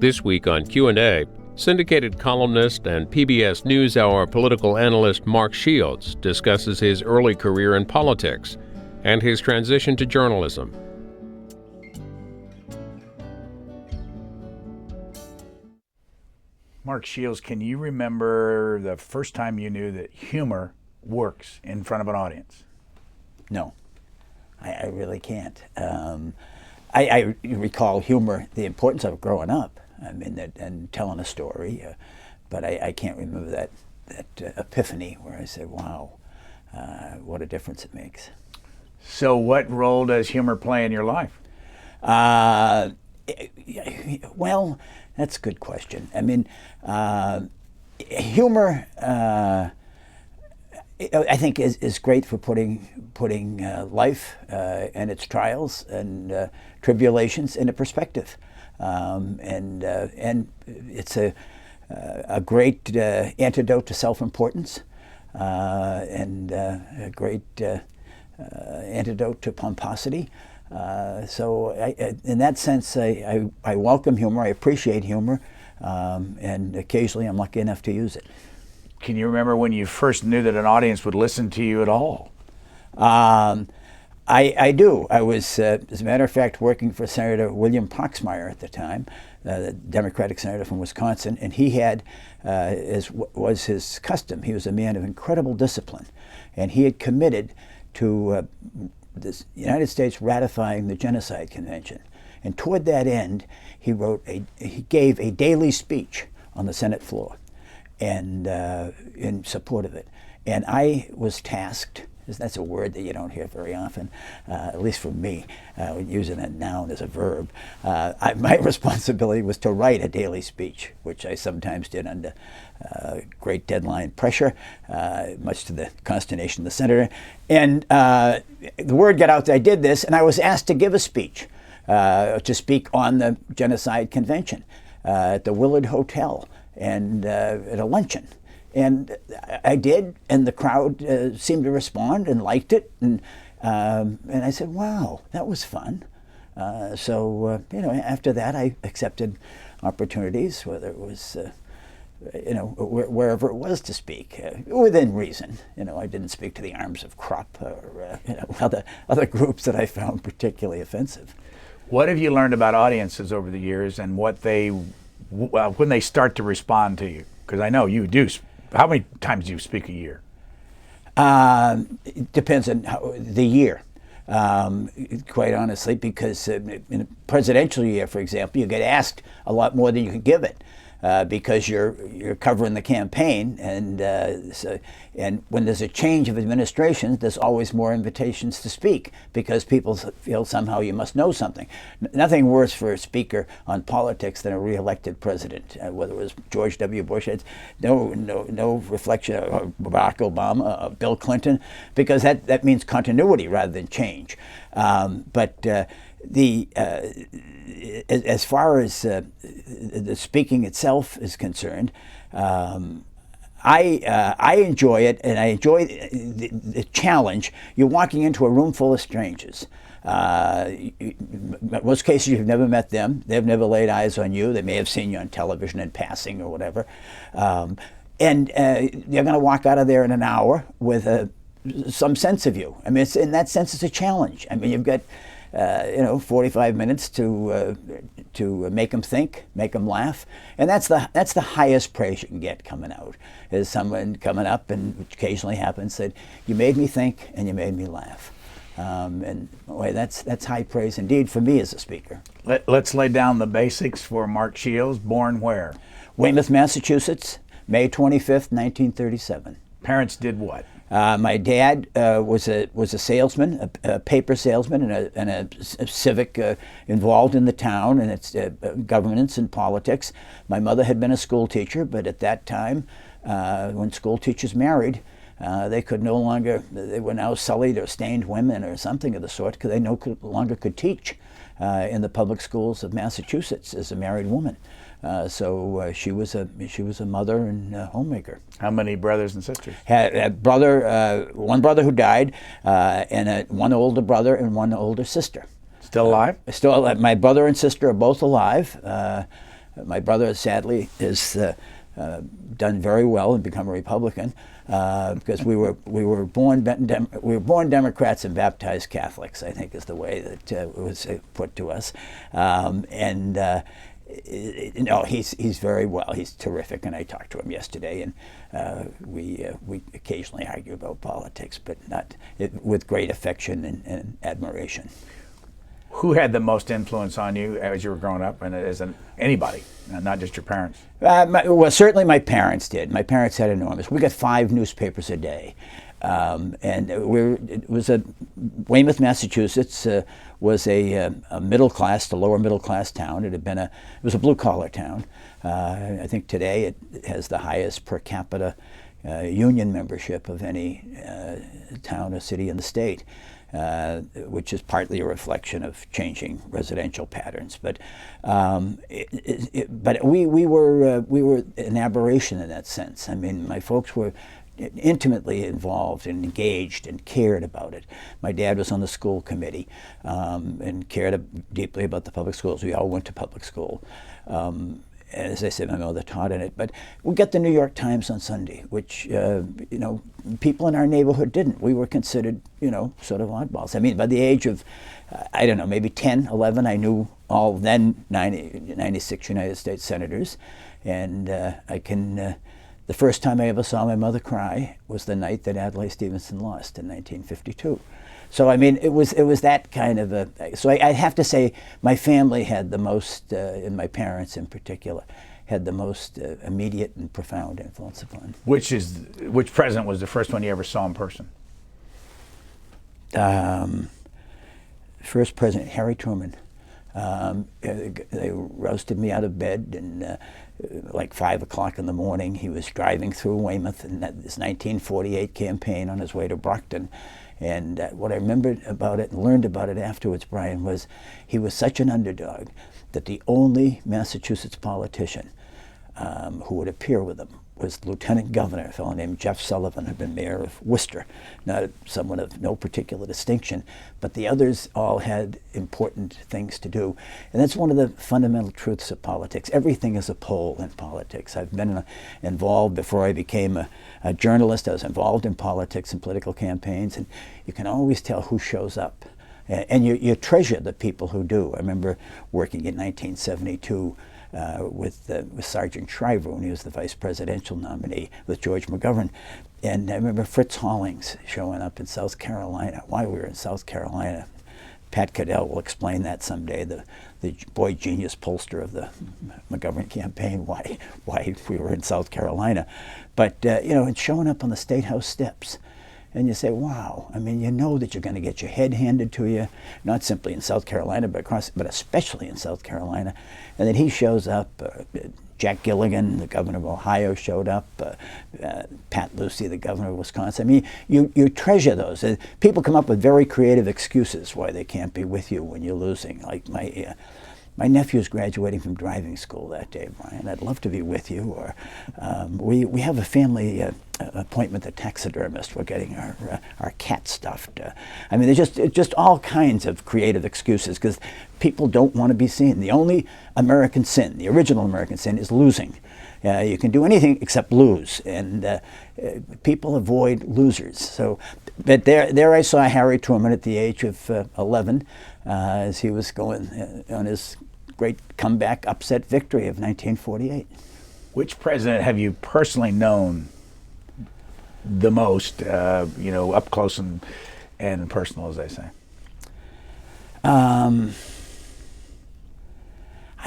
This week on Q&A, syndicated columnist and PBS NewsHour political analyst Mark Shields discusses his early career in politics and his transition to journalism. Mark Shields, can you remember the first time you knew that humor works in front of an audience? No, I really can't. I recall humor, the importance of it growing up, and telling a story, but I can't remember that epiphany where I said, wow, what a difference it makes. So what role does humor play in your life? Well, that's a good question. Humor, I think, is great for putting life and its trials and tribulations into perspective, and it's a great antidote to self-importance, and a great antidote to pomposity. So in that sense, I welcome humor, I appreciate humor, and occasionally I'm lucky enough to use it. Can you remember when you first knew that an audience would listen to you at all? I do. I was, as a matter of fact, working for Senator William Proxmire at the time, the Democratic senator from Wisconsin, and he had, as was his custom, he was a man of incredible discipline, and he had committed to the United States ratifying the Genocide Convention. And toward that end, he gave a daily speech on the Senate floor, and in support of it. And I was tasked, that's a word that you don't hear very often, at least from me, using a noun as a verb. My responsibility was to write a daily speech, which I sometimes did under great deadline pressure, much to the consternation of the senator. And the word got out that I did this, and I was asked to give a speech, to speak on the Genocide Convention at the Willard Hotel and at a luncheon. And I did, and the crowd seemed to respond and liked it, and I said, wow, that was fun. So after that, I accepted opportunities, whether it was wherever it was to speak, within reason. I didn't speak to the Arms of Krupp or other groups that I found particularly offensive. What have you learned about audiences over the years, and what when they start to respond to you? Because I know you do. How many times do you speak a year? It depends on the year, quite honestly, because in a presidential year, for example, you get asked a lot more than you can give it, because you're covering the campaign, and when there's a change of administration, there's always more invitations to speak because people feel somehow you must know something. Nothing worse for a speaker on politics than a re-elected president, whether it was George W. Bush. It's no reflection of Barack Obama, or Bill Clinton, because that means continuity rather than change. As far as the speaking itself is concerned, I enjoy it, and I enjoy the challenge. You're walking into a room full of strangers. In most cases, you've never met them. They've never laid eyes on you. They may have seen you on television in passing or whatever. And you're going to walk out of there in an hour with some sense of you. In that sense, it's a challenge. You've got 45 minutes to make them think, make them laugh, and that's the highest praise you can get coming out. Is someone coming up, and which occasionally happens, said, "You made me think, and you made me laugh," and boy, that's high praise indeed for me as a speaker. Let's lay down the basics for Mark Shields. Born where? Weymouth, Massachusetts, May 25th, 1937. Parents did what? My dad was a salesman, a paper salesman, and a civic involved in the town and its governance and politics. My mother had been a school teacher, but at that time, when school teachers married, they were now sullied or stained women or something of the sort, because they no longer could teach in the public schools of Massachusetts as a married woman. So she was a mother and a homemaker. How many brothers and sisters? Had a brother, one brother who died, and one older brother and one older sister. Still alive? Still alive. My brother and sister are both alive. My brother, sadly, has done very well and become a Republican because we were born Democrats and baptized Catholics, I think is the way that it was put to us. He's very well. He's terrific, and I talked to him yesterday, and we occasionally argue about politics, but not with great affection and admiration. Who had the most influence on you as you were growing up, and as anybody, not just your parents? Well, certainly my parents did. My parents had enormous. We got 5 newspapers a day, Weymouth, Massachusetts was a middle class to lower middle class town. It was a blue collar town. I think today it has the highest per capita union membership of any town or city in the state. Which is partly a reflection of changing residential patterns, but we were an aberration in that sense. I mean, my folks were intimately involved and engaged and cared about it. My dad was on the school committee and cared deeply about the public schools. We all went to public school. As I said, my mother taught in it. But we got the New York Times on Sunday, which people in our neighborhood didn't. We were considered, sort of oddballs. I mean, by the age of, I don't know, maybe 10, 11, I knew all then 96 United States senators. And the first time I ever saw my mother cry was the night that Adlai Stevenson lost in 1952. So I mean, it was that kind of a. So I have to say, my family had the most, and my parents in particular, had the most immediate and profound influence upon. Which president was the first one you ever saw in person? First president, Harry Truman. They roasted me out of bed, and like 5 o'clock in the morning, he was driving through Weymouth in his 1948 campaign on his way to Brockton. And what I remembered about it and learned about it afterwards, Brian, was he was such an underdog that the only Massachusetts politician who would appear with him was Lieutenant Governor, a fellow named Jeff Sullivan, who had been mayor of Worcester, not someone of no particular distinction, but the others all had important things to do. And that's one of the fundamental truths of politics. Everything is a poll in politics. I've been involved before I became a journalist. I was involved in politics and political campaigns, and you can always tell who shows up. And you treasure the people who do. I remember working in 1972 with Sergeant Shriver when he was the vice presidential nominee with George McGovern. And I remember Fritz Hollings showing up in South Carolina. Why we were in South Carolina, Pat Caddell will explain that someday, the boy genius pollster of the McGovern campaign, why we were in South Carolina. But, and showing up on the State House steps. And you say, wow, I mean, you know that you're going to get your head handed to you, not simply in South Carolina, but especially in South Carolina. And then he shows up, Jack Gilligan, the governor of Ohio, showed up, Pat Lucey, the governor of Wisconsin. I mean, you treasure those. People come up with very creative excuses why they can't be with you when you're losing. Like my nephew's graduating from driving school that day, Brian. I'd love to be with you. Or we have a family appointment at the taxidermist. We're getting our cat stuffed. I mean, there's just all kinds of creative excuses because people don't want to be seen. The only American sin, the original American sin, is losing. You can do anything except lose, and people avoid losers. So, but there I saw Harry Truman at the age of 11 as he was going on his great comeback upset victory of 1948. Which president have you personally known the most, up close and personal, as they say? I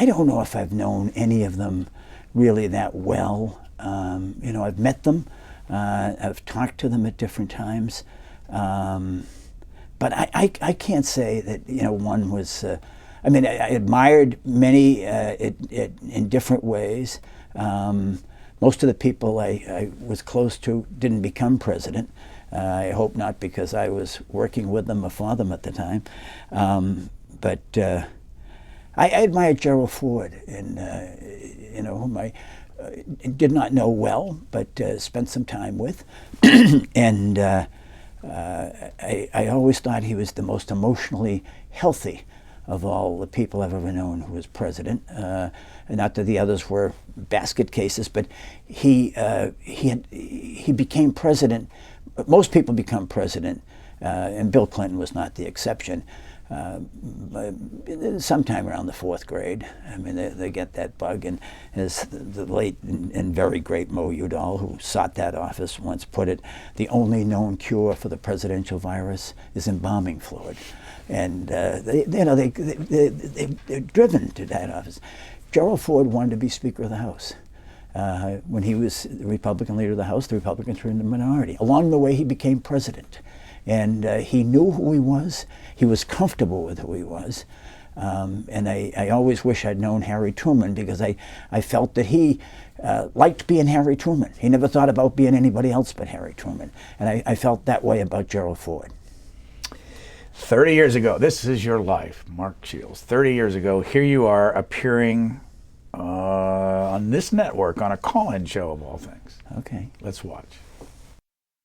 don't know if I've known any of them really that well. I've met them, I've talked to them at different times, but I can't say that one was. I admired many in different ways. Most of the people I was close to didn't become president. I hope not, because I was working with them or for them at the time. But I admired Gerald Ford, and whom I did not know well, but spent some time with. And I always thought he was the most emotionally healthy of all the people I've ever known who was president. Not that the others were basket cases, but he became president. Most people become president, and Bill Clinton was not the exception. Sometime around the fourth grade, I mean, they get that bug, and as the late and very great Mo Udall, who sought that office, once put it, the only known cure for the presidential virus is embalming fluid, and they're driven to that office. Gerald Ford wanted to be Speaker of the House. When he was the Republican leader of the House, the Republicans were in the minority. Along the way, he became president. And he knew who he was. He was comfortable with who he was. And I always wish I'd known Harry Truman, because I felt that he liked being Harry Truman. He never thought about being anybody else but Harry Truman. And I felt that way about Gerald Ford. 30 years ago, this is your life, Mark Shields. 30 years ago, here you are appearing on this network on a call-in show of all things. Okay. Let's watch.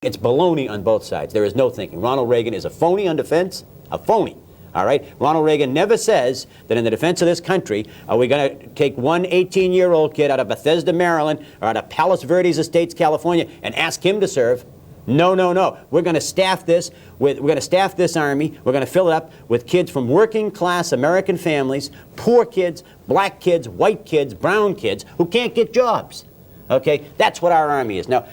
It's baloney on both sides. There is no thinking. Ronald Reagan is a phony on defense, a phony. All right? Ronald Reagan never says that in the defense of this country, are we going to take one 18-year-old kid out of Bethesda, Maryland, or out of Palos Verdes Estates, California, and ask him to serve. No, no, no. We're going to staff this army. We're going to fill it up with kids from working-class American families, poor kids, black kids, white kids, brown kids, who can't get jobs. Okay, that's what our army is. Now,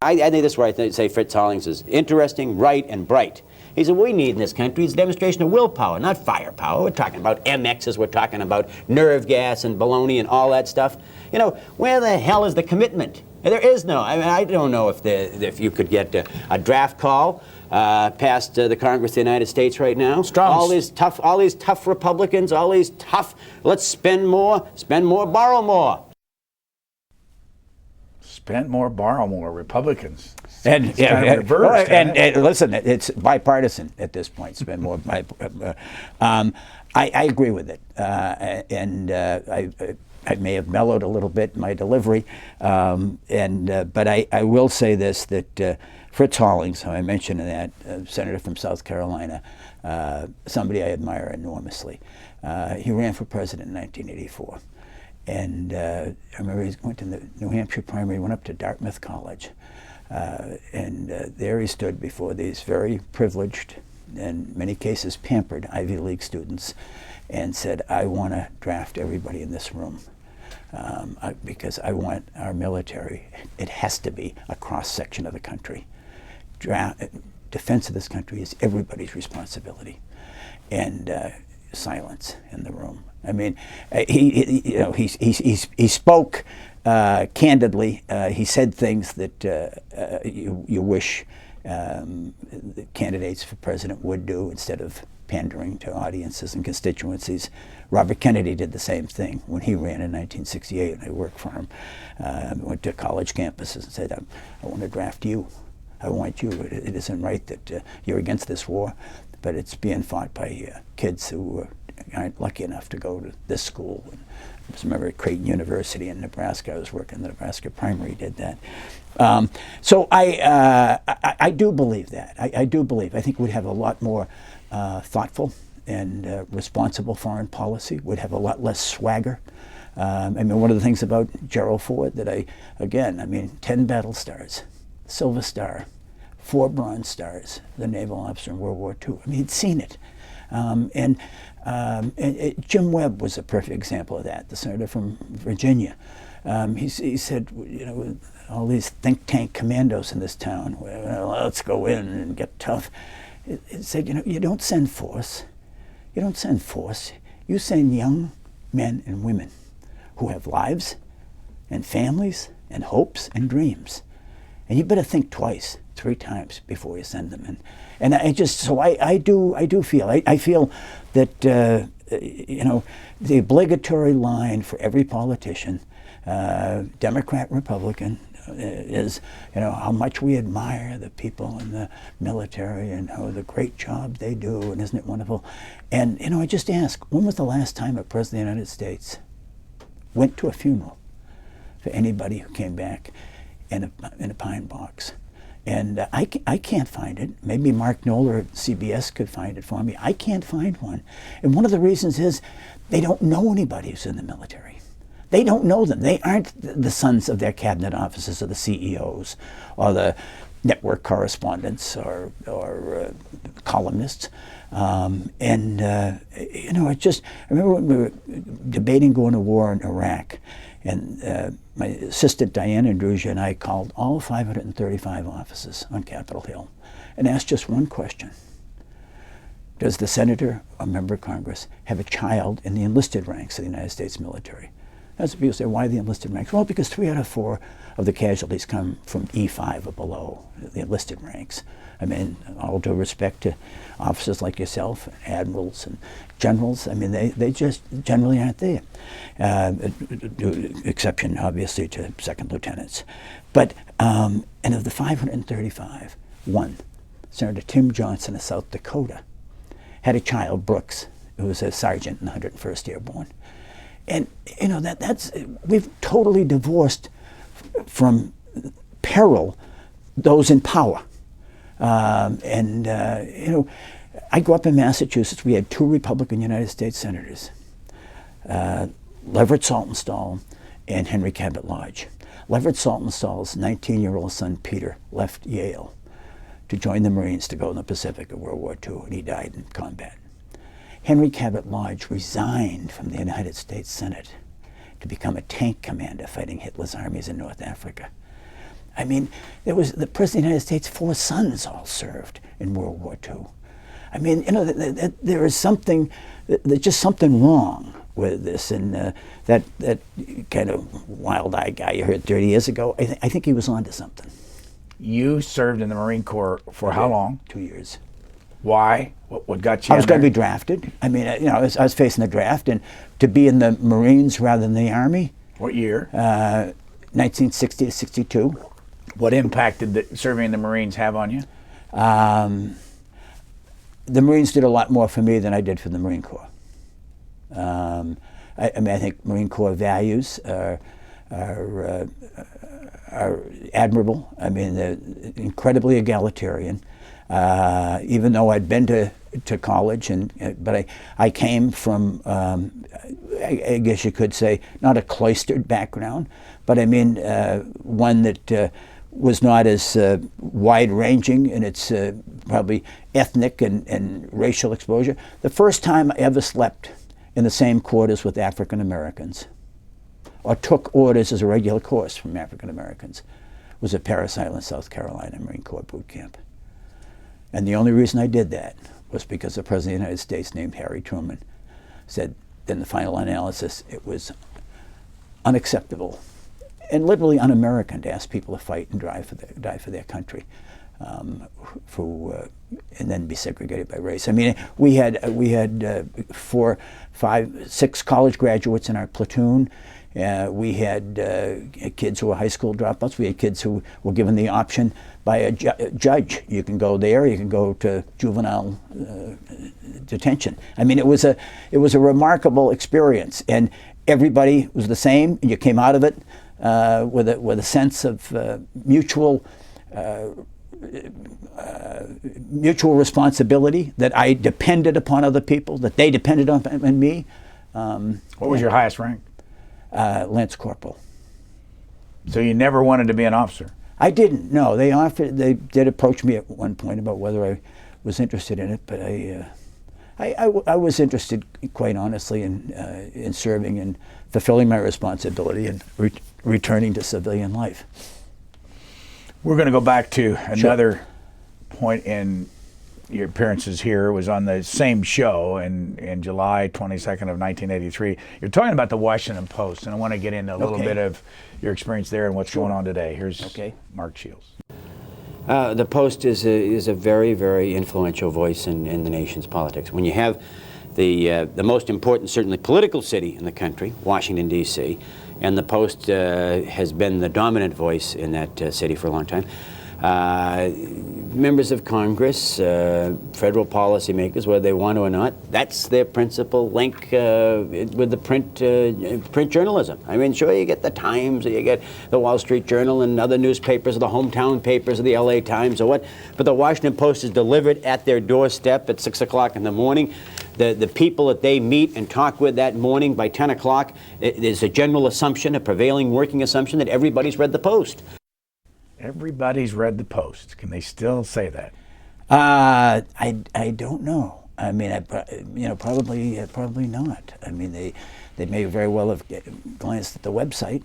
I think this is where I say Fritz Hollings is interesting, right, and bright. He said, what we need in this country is a demonstration of willpower, not firepower. We're talking about MXs, we're talking about nerve gas and baloney and all that stuff. You know, where the hell is the commitment? There is no. I mean, I don't know if you could get a draft call past the Congress of the United States right now. All these tough Republicans, all these tough, let's spend more, borrow more. Spend more, borrow more. Republicans. And, reversed, and listen, it's bipartisan at this point. Spend more. I agree with it, and I may have mellowed a little bit in my delivery, but I will say this, that Fritz Hollings, who I mentioned in that, senator from South Carolina, somebody I admire enormously. He ran for president in 1984. And I remember he went to the New Hampshire primary, went up to Dartmouth College. And there he stood before these very privileged, and in many cases pampered, Ivy League students, and said, I want to draft everybody in this room because I want our military, it has to be a cross-section of the country. Defense of this country is everybody's responsibility. And silence in the room. I mean, he spoke candidly. He said things that you wish the candidates for president would do instead of pandering to audiences and constituencies. Robert Kennedy did the same thing when he ran in 1968, and I worked for him. Went to college campuses and said, I want to draft you. I want you. It isn't right that you're against this war, but it's being fought by kids who aren't lucky enough to go to this school. And I remember at Creighton University in Nebraska, I was working in the Nebraska primary, did that. So I do believe that. I do believe. I think we'd have a lot more thoughtful and responsible foreign policy. We'd have a lot less swagger. I mean, one of the things about Gerald Ford that 10 battle stars, Silver Star, 4 Bronze Stars, the naval officer in World War II. I mean, he'd seen it. Jim Webb was a perfect example of that, the senator from Virginia. He said, you know, all these think tank commandos in this town, well, let's go in and get tough. He said, you know, you don't send force. You don't send force. You send young men and women who have lives and families and hopes and dreams. And you better think twice, 3 times before you send them in. And I do feel that, you know, the obligatory line for every politician, Democrat, Republican, is, you know, how much we admire the people in the military and how the great job they do, and isn't it wonderful? And, you know, I just ask, when was the last time a president of the United States went to a funeral for anybody who came back in a pine box? And I can't find it. Maybe Mark Knoller at CBS could find it for me. I can't find one. And one of the reasons is they don't know anybody who's in the military. They don't know them. They aren't the sons of their cabinet officers or the CEOs or the network correspondents or columnists. It just, I remember when we were debating going to war in Iraq, and my assistant Diana Andrusia and I called all 535 offices on Capitol Hill and asked just one question. Does the senator or member of Congress have a child in the enlisted ranks of the United States military? That's people say, why the enlisted ranks? Well, because 3 out of 4 of the casualties come from E5 or below, the enlisted ranks. I mean, all due respect to officers like yourself, admirals and generals, I mean, they just generally aren't there. Exception, obviously, to second lieutenants. But, and of the 535, one, Senator Tim Johnson of South Dakota, had a child, Brooks, who was a sergeant in the 101st Airborne. And, we've totally divorced from peril those in power. I grew up in Massachusetts. We had 2 Republican United States senators, Leverett Saltonstall and Henry Cabot Lodge. Leverett Saltonstall's 19-year-old son, Peter, left Yale to join the Marines to go in the Pacific in World War II, and he died in combat. Henry Cabot Lodge resigned from the United States Senate to become a tank commander fighting Hitler's armies in North Africa. I mean, there was the President of the United States' 4 sons all served in World War II. I mean, there is something, there's just something wrong with this. And that kind of wild-eyed guy you heard 30 years ago, I think he was onto something. You served in the Marine Corps for how long? 2 years. Why? What got you? I was going to be drafted. I mean, I was facing the draft, and to be in the Marines rather than the Army. What year? 1960 to 62. What impact did serving in the Marines have on you? The Marines did a lot more for me than I did for the Marine Corps. I think Marine Corps values are admirable. I mean, they're incredibly egalitarian. Even though I'd been to college, but I came from, I guess you could say, not a cloistered background, but I mean one that was not as wide-ranging in its probably ethnic and racial exposure. The first time I ever slept in the same quarters with African Americans, or took orders as a regular course from African Americans, was at Parris Island, South Carolina Marine Corps boot camp. And the only reason I did that was because the President of the United States, named Harry Truman, said in the final analysis it was unacceptable and literally un-American to ask people to fight and die for their country, and then be segregated by race. I mean, we had 4, 5, 6 college graduates in our platoon. We had kids who were high school dropouts. We had kids who were given the option by a judge. You can go there, you can go to juvenile detention. I mean, it was a remarkable experience, and everybody was the same. You came out of it with a sense of mutual responsibility, that I depended upon other people, that they depended on me. What was your highest rank? Lance Corporal. So you never wanted to be an officer? I didn't. No, they did approach me at one point about whether I was interested in it, but I was interested, quite honestly, in serving and fulfilling my responsibility and returning to civilian life. We're going to go back to another point in your appearances here. Was on the same show in July 22nd of 1983. You're talking about the Washington Post, and I want to get into a little bit of your experience there and what's going on today. Here's Mark Shields. The Post is a very, very influential voice in the nation's politics. When you have the most important, certainly political city in the country, Washington, D.C., and the Post has been the dominant voice in that city for a long time, members of Congress, federal policymakers, whether they want to or not, that's their principal link with the print journalism. I mean, sure, you get the Times, or you get the Wall Street Journal and other newspapers, or the hometown papers of the LA Times or what, but the Washington Post is delivered at their doorstep at 6 o'clock in the morning. The people that they meet and talk with that morning by 10 o'clock, there's a general assumption, a prevailing working assumption, that everybody's read the Post. Everybody's read the Post. Can they still say that? I don't know. I mean, probably not. I mean, they may very well have glanced at the website,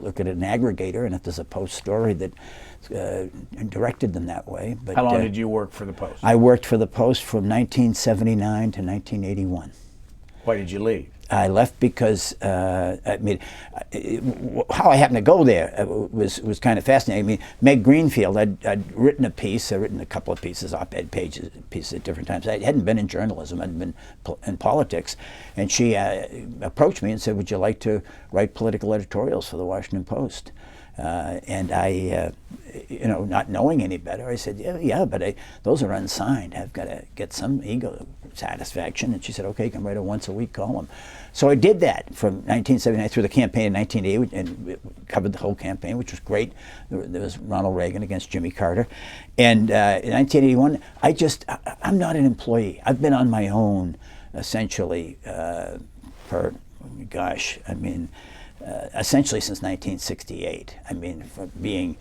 look at an aggregator, and if there's a Post story that directed them that way. But how long did you work for the Post? I worked for the Post from 1979 to 1981. Why did you leave? I left because how I happened to go there was kind of fascinating. I mean, Meg Greenfield, I'd written a piece, I'd written a couple of pieces, op-ed pieces at different times. I hadn't been in journalism, I'd been in politics, and she approached me and said, "Would you like to write political editorials for the Washington Post?" And I, not knowing any better, I said, yeah, but those are unsigned. I've got to get some ego satisfaction. And she said, okay, you can write a once-a-week column. So I did that from 1979 through the campaign in 1980, and covered the whole campaign, which was great. There was Ronald Reagan against Jimmy Carter. And in 1981, I'm not an employee. I've been on my own, essentially, essentially since 1968. I mean, for being,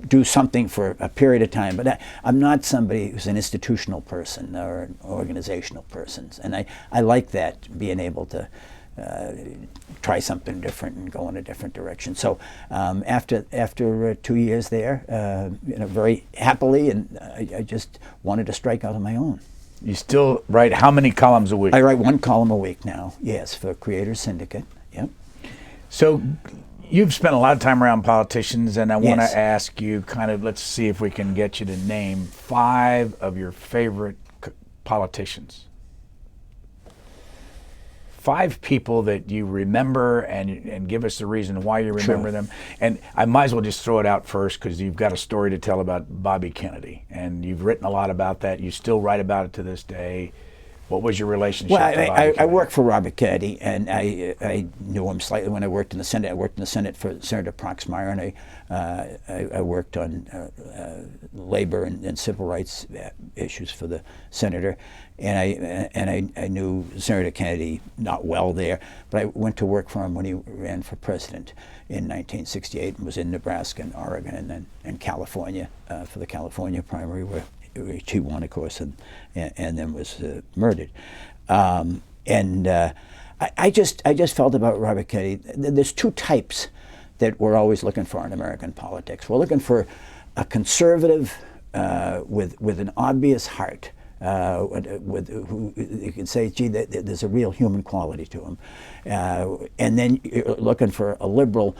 do something for a period of time, but I'm not somebody who's an institutional person or an organizational person. And I like that, being able to try something different and go in a different direction. So after 2 years there, very happily, and I just wanted to strike out on my own. You still write how many columns a week? I write one column a week now, yes, for Creators Syndicate. Yep. So you've spent a lot of time around politicians, and I want Yes. to ask you let's see if we can get you to name 5 of your favorite politicians. 5 people that you remember, and give us the reason why you remember Sure. them. And I might as well just throw it out first, because you've got a story to tell about Bobby Kennedy, and you've written a lot about that. You still write about it to this day. What was your relationship to Bobby Kennedy? I worked for Robert Kennedy, and I knew him slightly when I worked in the Senate. I worked in the Senate for Senator Proxmire, and I worked on labor and civil rights issues for the senator. And I knew Senator Kennedy not well there, but I went to work for him when he ran for president in 1968, and was in Nebraska and Oregon, and then in California for the California primary, which he won, of course, and then was murdered. I just felt about Robert Kennedy, there's 2 types that we're always looking for in American politics. We're looking for a conservative with an obvious heart, who you can say, gee, there's a real human quality to him. And then you're looking for a liberal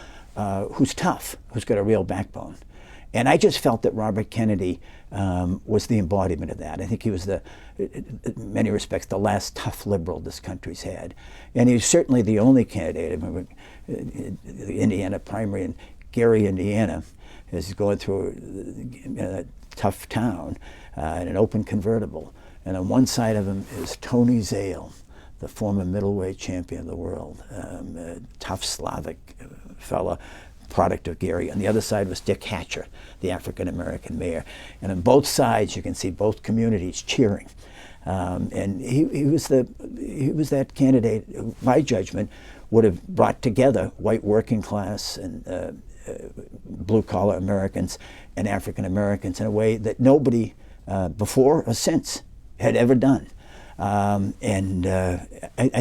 who's tough, who's got a real backbone. And I just felt that Robert Kennedy was the embodiment of that. I think he was, in many respects, the last tough liberal this country's had. And he was certainly the only candidate. I remember the Indiana primary in Gary, Indiana, is going through a tough town in an open convertible. And on one side of him is Tony Zale, the former middleweight champion of the world, a tough Slavic fella, product of Gary. On the other side was Dick Hatcher, the African-American mayor. And on both sides, you can see both communities cheering. And he was that candidate, my judgment, would have brought together white working class and blue-collar Americans and African-Americans in a way that nobody before or since had ever done. I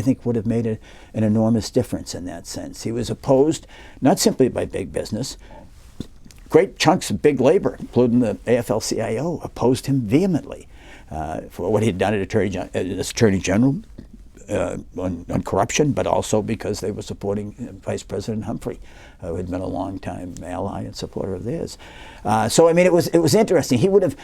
think would have made an enormous difference in that sense. He was opposed not simply by big business. Great chunks of big labor, including the AFL-CIO, opposed him vehemently for what he had done as Attorney General on corruption, but also because they were supporting Vice President Humphrey, who had been a long-time ally and supporter of theirs. So I mean, it was interesting. He would have,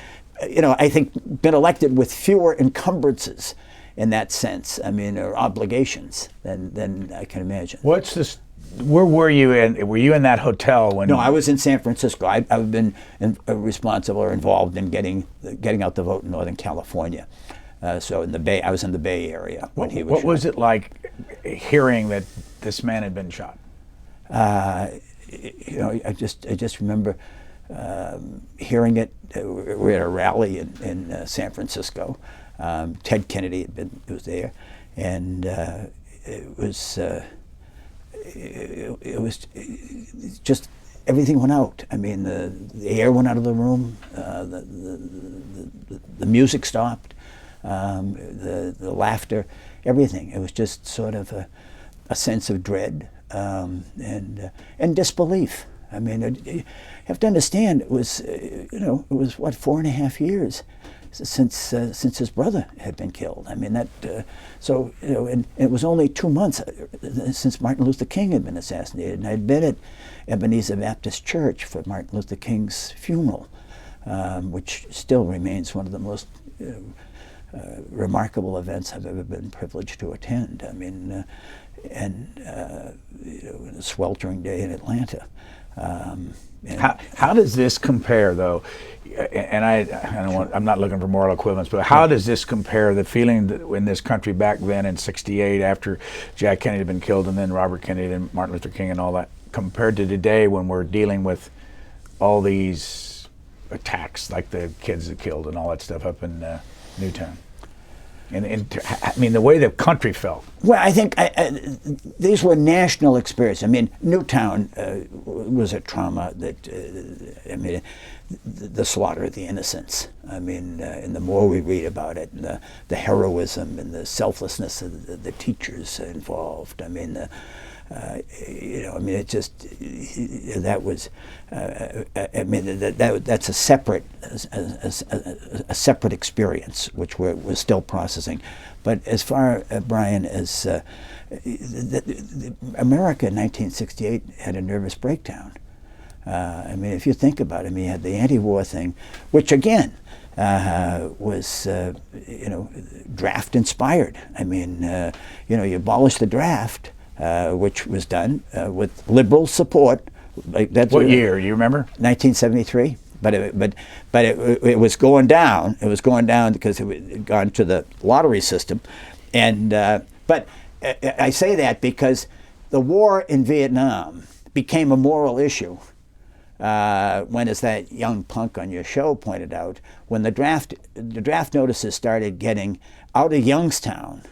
I think, been elected with fewer encumbrances in that sense. I mean, or obligations than I can imagine. What's where were you in? Were you in that hotel when? No, I was in San Francisco. I've been responsible or involved in getting out the vote in Northern California. So in the Bay, I was in the Bay Area when he was shot. What was it like hearing that this man had been shot? You know, I just remember hearing it. We were at a rally in San Francisco. Ted Kennedy was there, and it was just everything went out. I mean, the air went out of the room. The music stopped. The laughter, everything. It was just sort of a sense of dread and disbelief. I mean, you have to understand, it was what, 4.5 years since his brother had been killed. I mean, so and it was only 2 months since Martin Luther King had been assassinated, and I'd been at Ebenezer Baptist Church for Martin Luther King's funeral, which still remains one of the most remarkable events I've ever been privileged to attend. I mean, a sweltering day in Atlanta. How does this compare, though? And I'm not looking for moral equivalence, but how does this compare, the feeling that in this country back then in '68, after Jack Kennedy had been killed, and then Robert Kennedy and Martin Luther King and all that, compared to today when we're dealing with all these attacks, like the kids that killed and all that stuff up in Newtown? And I mean, the way the country felt. Well, I think these were national experiences. I mean, Newtown was a trauma that, the slaughter of the innocents. I mean, and the more we read about it, and the heroism and the selflessness of the teachers involved. I mean, it just, that was, that's a separate experience, which we're still processing. But as far, Brian, as America in 1968 had a nervous breakdown. I mean, if you think about it, I mean, you had the anti-war thing, which again was, draft inspired. I mean, you abolished the draft. Which was done with liberal support. What year? You remember? 1973. But it was going down. It was going down because it had gone to the lottery system, and but I say that because the war in Vietnam became a moral issue. When, as that young punk on your show pointed out, when the draft notices started getting out of Youngstown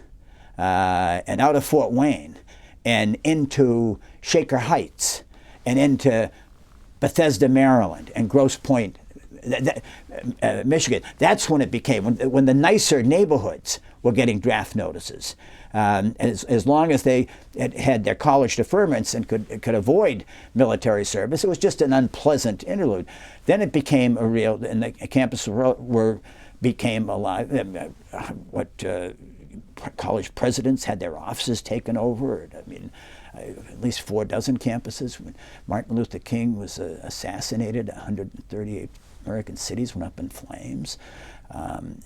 and out of Fort Wayne, and into Shaker Heights, and into Bethesda, Maryland, and Grosse Pointe, Michigan. That's when it became, when the nicer neighborhoods were getting draft notices. As long as they had their college deferments and could avoid military service, it was just an unpleasant interlude. Then it became a real, and the campuses became alive. College presidents had their offices taken over. I mean, at least 4 dozen campuses. When Martin Luther King was assassinated, 138 American cities went up in flames.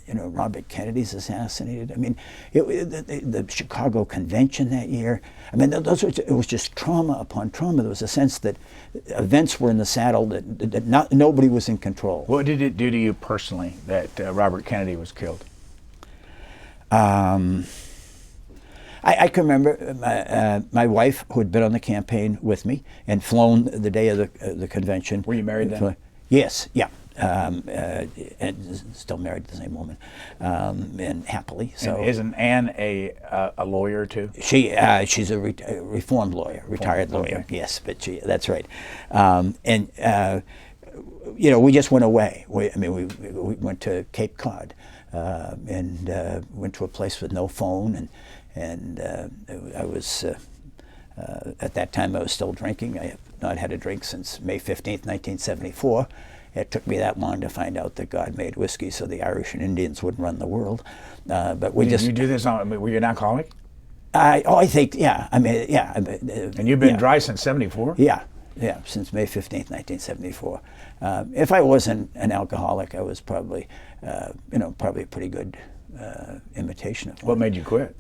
Robert Kennedy's assassinated. I mean, the Chicago Convention that year. I mean, it was just trauma upon trauma. There was a sense that events were in the saddle, that nobody was in control. What did it do to you personally that Robert Kennedy was killed? I can remember my wife, who had been on the campaign with me and flown the day of the convention. Were you married then? Yes, yeah. And still married to the same woman, and happily. So, and isn't Anne a lawyer too? She's a reformed lawyer, retired lawyer. Okay. Yes, but that's right. We just went away. We went to Cape Cod. And went to a place with no phone, and I was at that time I was still drinking. I have not had a drink since May 15th, 1974. It took me that long to find out that God made whiskey so the Irish and Indians wouldn't run the world. But we just. You do this on? Were you an alcoholic? I think, yeah. I mean, yeah. And you've been dry since '74? Yeah, since May 15th, 1974. If I wasn't an alcoholic, I was probably, probably a pretty good imitation of one. What made you quit?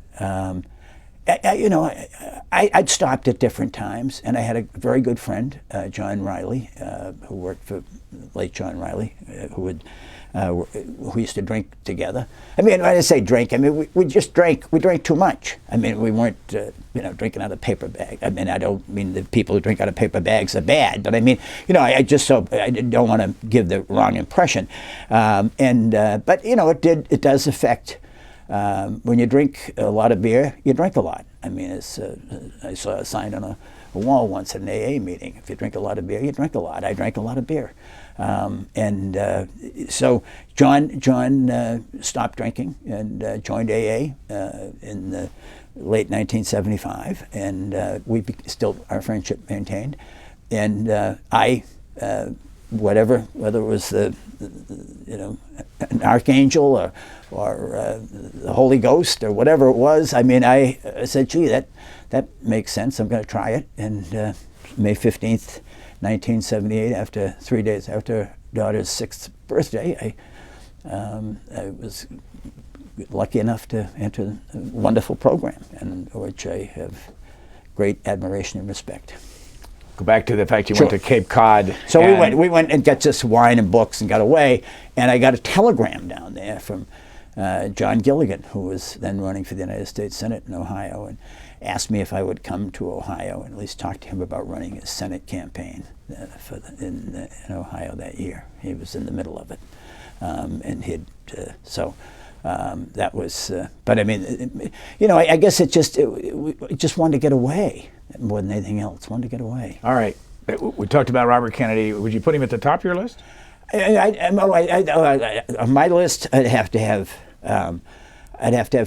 I'd stopped at different times, and I had a very good friend, John Riley, who worked for late John Riley, who used to drink together. I mean, when I say drink, I mean we just drank. We drank too much. I mean, we weren't drinking out of paper bag. I mean, I don't mean the people who drink out of paper bags are bad, but I mean, I don't want to give the wrong impression. But it does affect. When you drink a lot of beer, you drink a lot. I mean, I saw a sign on a wall once at an AA meeting. If you drink a lot of beer, you drink a lot. I drank a lot of beer. So John stopped drinking and joined AA in the late 1975, and our friendship maintained. And whether it was an archangel or the Holy Ghost or whatever it was, I mean, I said, gee, that makes sense. I'm going to try it. And May 15th, 1978, 3 days after daughter's 6th birthday, I was lucky enough to enter a wonderful program, and which I have great admiration and respect. Go back to the fact you went to Cape Cod. So we went and got just wine and books and got away, and I got a telegram down there from John Gilligan, who was then running for the United States Senate in Ohio, and asked me if I would come to Ohio and at least talk to him about running his Senate campaign in Ohio that year. He was in the middle of it, and that was. But I mean, I guess it just wanted to get away more than anything else. Wanted to get away. All right, we talked about Robert Kennedy. Would you put him at the top of your list? On my list, I'd have to have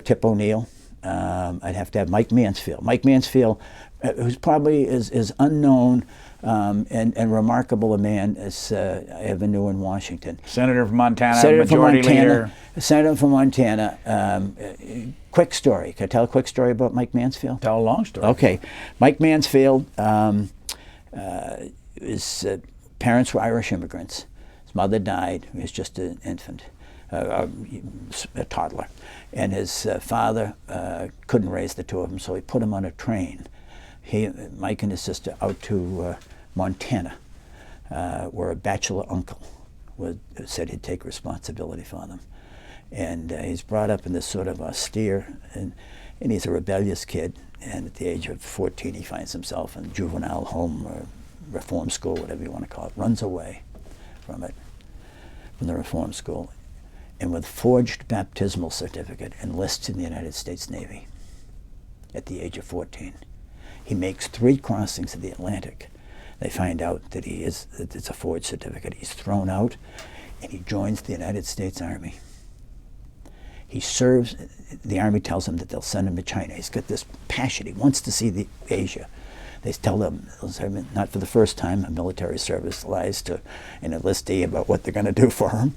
Tip O'Neill. I'd have to have Mike Mansfield. Mike Mansfield, who's probably as unknown and remarkable a man as I ever knew in Washington. Senator from Montana, majority leader. Senator from Montana. Quick story. Can I tell a quick story about Mike Mansfield? Tell a long story. Okay. Mike Mansfield, his parents were Irish immigrants. His mother died. He was just an infant. A toddler, and his father couldn't raise the two of them, so he put him on a train. Mike and his sister out to Montana, where a bachelor uncle said he'd take responsibility for them. And he's brought up in this sort of austere, and he's a rebellious kid, and at the age of 14 he finds himself in juvenile home or reform school, whatever you want to call it, runs away from the reform school, and with forged baptismal certificate enlists in the United States Navy at the age of 14. He makes 3 crossings of the Atlantic. They find out that it's a forged certificate. He's thrown out, and he joins the United States Army. He serves, the Army tells him that they'll send him to China. He's got this passion. He wants to see Asia. They tell them, not for the first time, a military service lies to an enlistee about what they're going to do for him.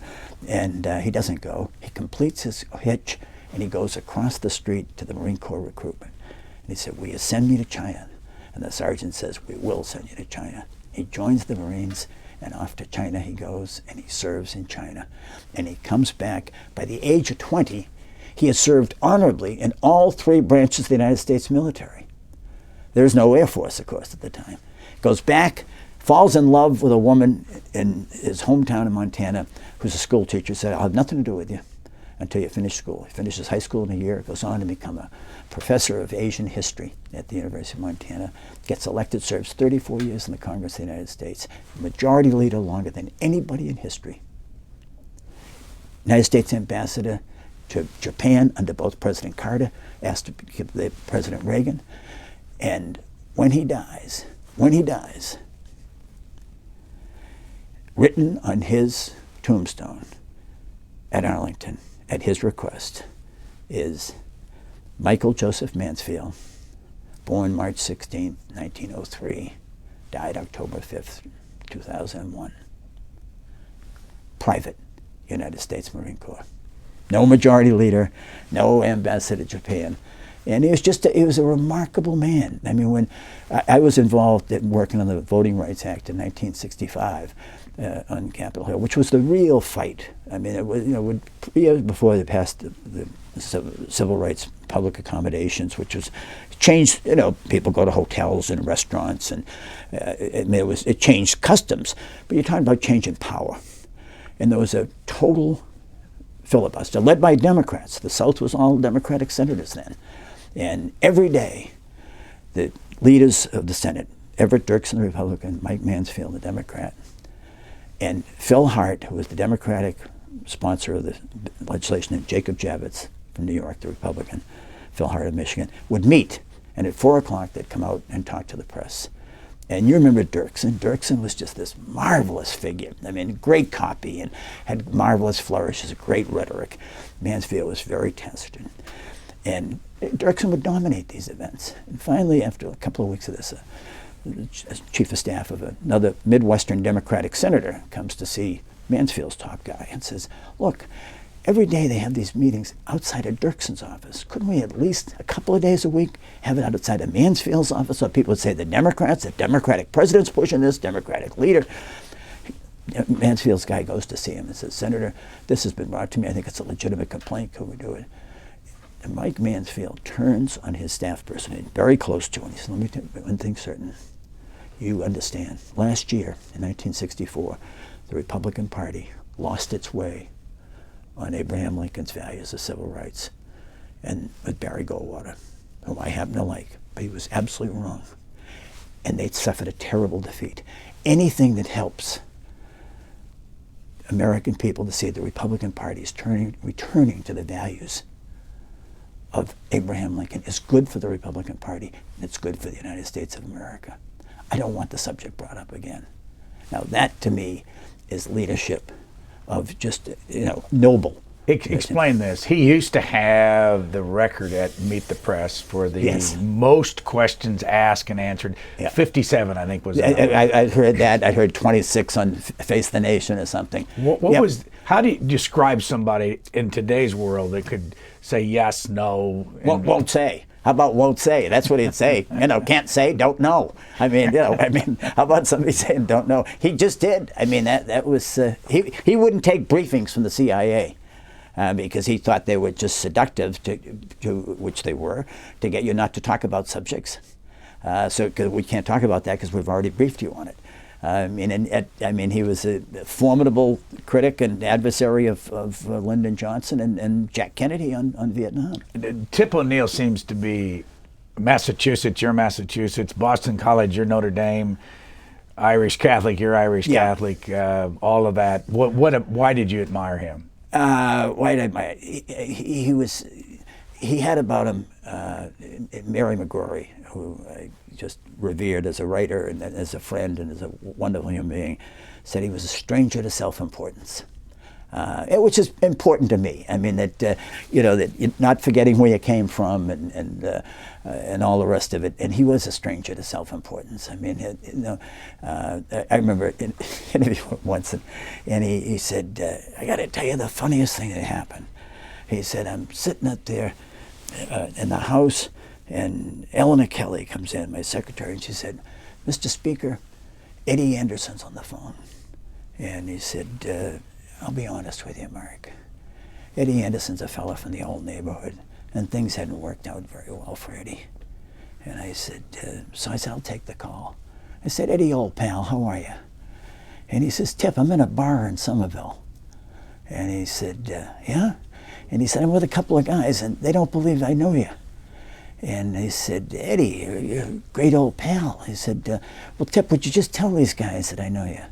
And he doesn't go. He completes his hitch, and he goes across the street to the Marine Corps recruitment. And he said, will you send me to China? And the sergeant says, we will send you to China. He joins the Marines, and off to China he goes, and he serves in China. And he comes back. By the age of 20, he has served honorably in all 3 branches of the United States military. There's no Air Force, of course, at the time. Goes back, falls in love with a woman in his hometown in Montana who's a school teacher. Said, I'll have nothing to do with you until you finish school. He finishes high school in a year, goes on to become a professor of Asian history at the University of Montana, gets elected, serves 34 years in the Congress of the United States, majority leader longer than anybody in history. United States ambassador to Japan under both President Carter, asked to give the President Reagan. And when he dies, written on his tombstone at Arlington, at his request, is Michael Joseph Mansfield, born March 16, 1903, died October 5th, 2001. Private, United States Marine Corps. No majority leader, no ambassador to Japan. And he was a remarkable man. I mean, when I was involved in working on the Voting Rights Act in 1965 on Capitol Hill, which was the real fight. I mean, it was, 3 years before they passed the civil rights public accommodations, which was changed. People go to hotels and restaurants, and it changed customs. But you're talking about changing power, and there was a total filibuster led by Democrats. The South was all Democratic senators then, and every day, the leaders of the Senate, Everett Dirksen, the Republican, Mike Mansfield, the Democrat, and Phil Hart, who was the Democratic sponsor of the legislation, and Jacob Javits from New York, the Republican, Phil Hart of Michigan, would meet. And at 4 o'clock, they'd come out and talk to the press. And you remember Dirksen. Dirksen was just this marvelous figure. I mean, great copy and had marvelous flourishes, great rhetoric. Mansfield was very taciturn. And Dirksen would dominate these events. And finally, after a couple of weeks of this, as chief of staff of another Midwestern Democratic senator comes to see Mansfield's top guy and says, look, every day they have these meetings outside of Dirksen's office. Couldn't we at least a couple of days a week have it outside of Mansfield's office so people would say the Democratic president's pushing this, Democratic leader. Mansfield's guy goes to see him and says, Senator, this has been brought to me. I think it's a legitimate complaint. Could we do it? And Mike Mansfield turns on his staff person, very close to him. He said, let me tell you one thing certain. You understand, last year in 1964, the Republican Party lost its way on Abraham Lincoln's values of civil rights, and with Barry Goldwater, whom I happen to like, but he was absolutely wrong. And they suffered a terrible defeat. Anything that helps American people to see the Republican Party is returning to the values of Abraham Lincoln is good for the Republican Party, and it's good for the United States of America. I don't want the subject brought up again. Now that, to me, is leadership of just, noble. Explain this. He used to have the record at Meet the Press for the most questions asked and answered. Yeah. 57, I think, was the number. I heard that. I heard 26 on Face the Nation or something. How do you describe somebody in today's world that could say yes, no? Won't say. How about won't say? That's what he'd say. Can't say, don't know. I mean, how about somebody saying don't know? He just did. I mean, that was, he wouldn't take briefings from the CIA because he thought they were just seductive, to which they were, to get you not to talk about subjects. Because we can't talk about that because we've already briefed you on it. He was a formidable critic and adversary of Lyndon Johnson and Jack Kennedy on Vietnam. Tip O'Neill seems to be Massachusetts, you're Massachusetts, Boston College, you're Notre Dame, Irish Catholic, you're Irish Catholic, all of that. Why did you admire him? Why did I admire him? He had about him Mary McGrory, who I just revered as a writer and as a friend and as a wonderful human being, said he was a stranger to self-importance, which is important to me. I mean, that you're not forgetting where you came from and all the rest of it. And he was a stranger to self-importance. I mean, I remember an interview once, and he said, I got to tell you the funniest thing that happened. He said, I'm sitting up there in the House, and Eleanor Kelly comes in, my secretary, and she said, Mr. Speaker, Eddie Anderson's on the phone. And he said, I'll be honest with you, Mark. Eddie Anderson's a fella from the old neighborhood, and things hadn't worked out very well for Eddie. And I said, I'll take the call. I said, Eddie, old pal, how are you? And he says, Tip, I'm in a bar in Somerville. And he said, yeah? And he said, I'm with a couple of guys, and they don't believe I know you. And he said, Eddie, you're a great old pal. He said, well, Tip, would you just tell these guys that I know you?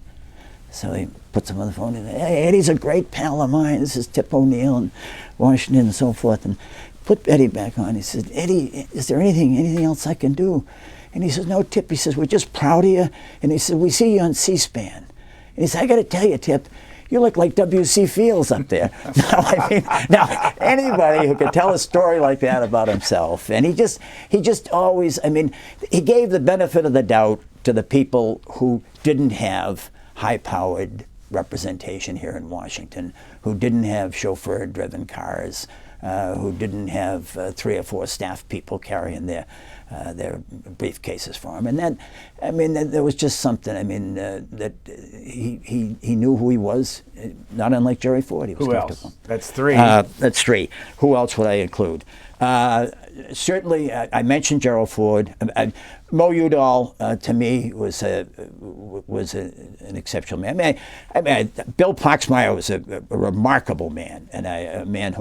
So he puts him on the phone and said, hey, Eddie's a great pal of mine. This is Tip O'Neill in Washington and so forth. And put Eddie back on. He said, Eddie, is there anything else I can do? And he says, no, Tip. He says, we're just proud of you. And he said, we see you on C-SPAN. And he said, I got to tell you, Tip, you look like W.C. Fields up there. Now, anybody who could tell a story like that about himself, and he just always, he gave the benefit of the doubt to the people who didn't have high-powered representation here in Washington, who didn't have chauffeur-driven cars, who didn't have 3 or 4 staff people carrying their briefcases for him. And that, I mean, there was just something. I mean, that he knew who he was, not unlike Jerry Ford. He was Who comfortable. else? That's 3. That's 3. Who else would I include? Certainly, I mentioned Gerald Ford. Mo Udall, to me, was an exceptional man. I mean, Bill Proxmire was a remarkable man, and a man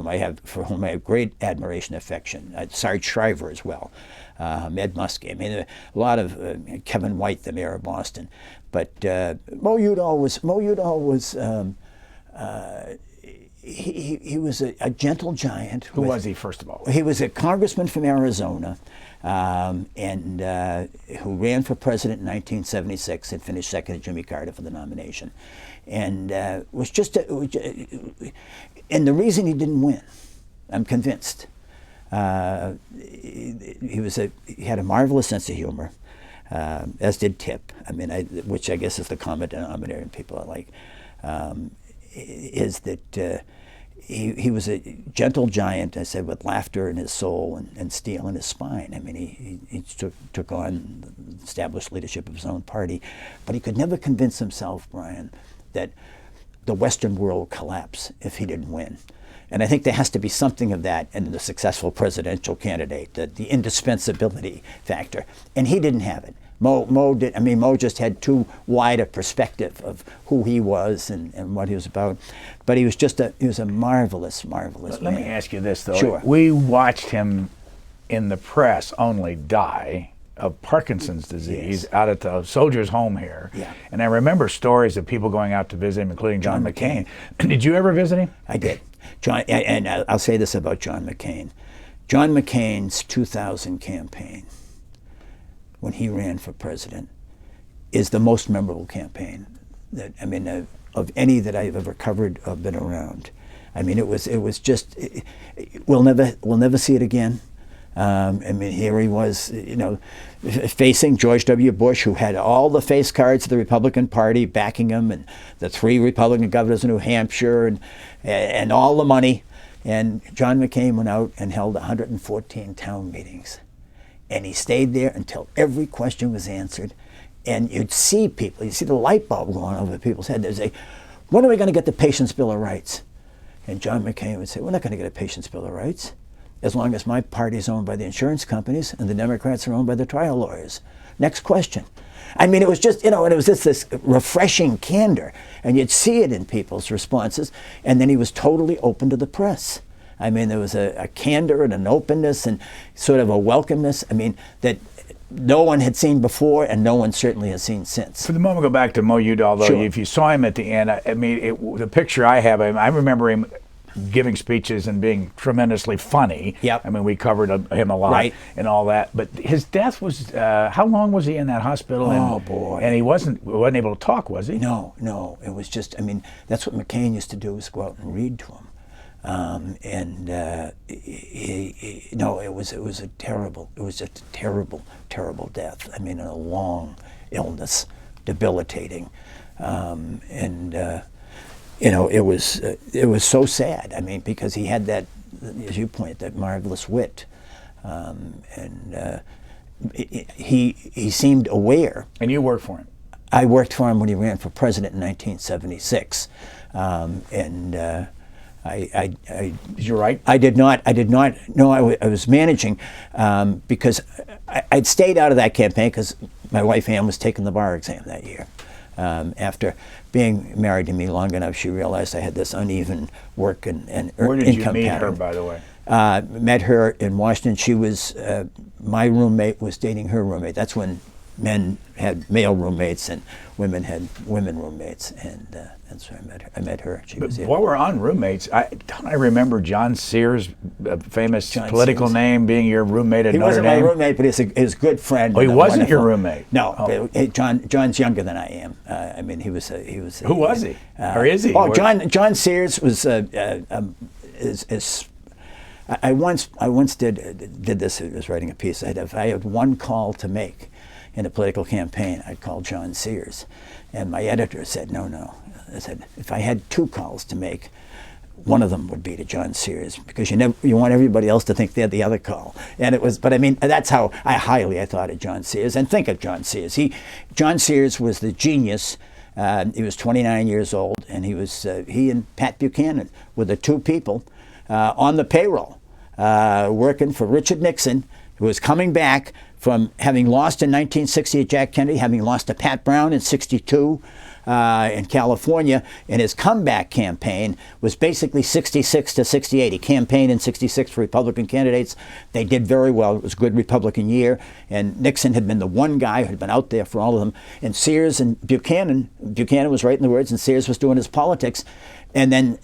for whom I have great admiration and affection. Sarge Shriver as well, Ed Muskie. I mean, a lot of Kevin White, the mayor of Boston. But Mo Udall was. He was a gentle giant. Who was he, first of all? He was a congressman from Arizona, and who ran for president in 1976 and finished second to Jimmy Carter for the nomination, and was just. And the reason he didn't win, I'm convinced, he had a marvelous sense of humor, as did Tip. I mean, which I guess is the common denominator in people I like. Is that he was a gentle giant, I said, with laughter in his soul and steel in his spine. I mean, he took on the established leadership of his own party, but he could never convince himself, Brian, that the Western world would collapse if he didn't win. And I think there has to be something of that in the successful presidential candidate, the indispensability factor. And he didn't have it. Mo just had too wide a perspective of who he was and what he was about. But he was a marvelous man. Let me ask you this, though. Sure. We watched him in the press only die of Parkinson's disease out at the Soldiers' Home here. Yeah. And I remember stories of people going out to visit him, including John McCain. Did you ever visit him? I did. And I'll say this about John McCain. John McCain's 2000 campaign, when he ran for president, is the most memorable campaign of any that I've ever covered or been around. I mean, it was just, we'll never see it again. I mean, here he was, facing George W. Bush, who had all the face cards of the Republican Party backing him, and the 3 Republican governors in New Hampshire, and all the money. And John McCain went out and held 114 town meetings. And he stayed there until every question was answered. And you'd see people, the light bulb going over people's head. They'd say, when are we going to get the Patient's Bill of Rights? And John McCain would say, we're not going to get a Patient's Bill of Rights as long as my party is owned by the insurance companies and the Democrats are owned by the trial lawyers. Next question. I mean, it was just, and it was just this refreshing candor. And you'd see it in people's responses. And then he was totally open to the press. I mean, there was a candor and an openness and sort of a welcomeness, that no one had seen before and no one certainly has seen since. For the moment, go back to Mo Udall, though. Sure. If you saw him at the end, the picture I have, I remember him giving speeches and being tremendously funny. Yep. I mean, we covered him a lot, right, and all that. But his death was, how long was he in that hospital? Oh, boy. And he wasn't able to talk, was he? No. It was just, that's what McCain used to do, was go out and read to him. It was a terrible death. I mean, a long illness, debilitating, it was so sad. I mean, because he had that, as you point, that marvelous wit, he seemed aware. And you worked for him. I worked for him when he ran for president in 1976, You're right. I did not. No, I was managing because I'd stayed out of that campaign because my wife Ann was taking the bar exam that year. After being married to me long enough, she realized I had this uneven work and Where did income you meet pattern. her, by the way? Met her in Washington. She was my roommate was dating her roommate. That's when men had male roommates and women had women roommates, and so I met her. She was while we're on roommates, I remember John Sears, a famous political name, being your roommate at Notre Dame. He wasn't my roommate, but he's a good friend. Oh, he wasn't your roommate? No, John's younger than I am. He was. Who was he? Or is he? John Sears was I once did this. I was writing a piece. If I had one call to make in a political campaign, I'd call John Sears. And my editor said, no. I said, if I had 2 calls to make, one of them would be to John Sears, because you want everybody else to think they're the other call. And it was, but I mean, that's how I thought of John Sears and think of John Sears. John Sears was the genius. He was 29 years old, and he and Pat Buchanan were the two people on the payroll working for Richard Nixon, who was coming back from having lost in 1960 at Jack Kennedy, having lost to Pat Brown in '62 in California, and his comeback campaign was basically 66 to 68. He campaigned in 66 for Republican candidates. They did very well. It was a good Republican year, and Nixon had been the one guy who had been out there for all of them. And Sears and Buchanan was writing the words, and Sears was doing his politics. And then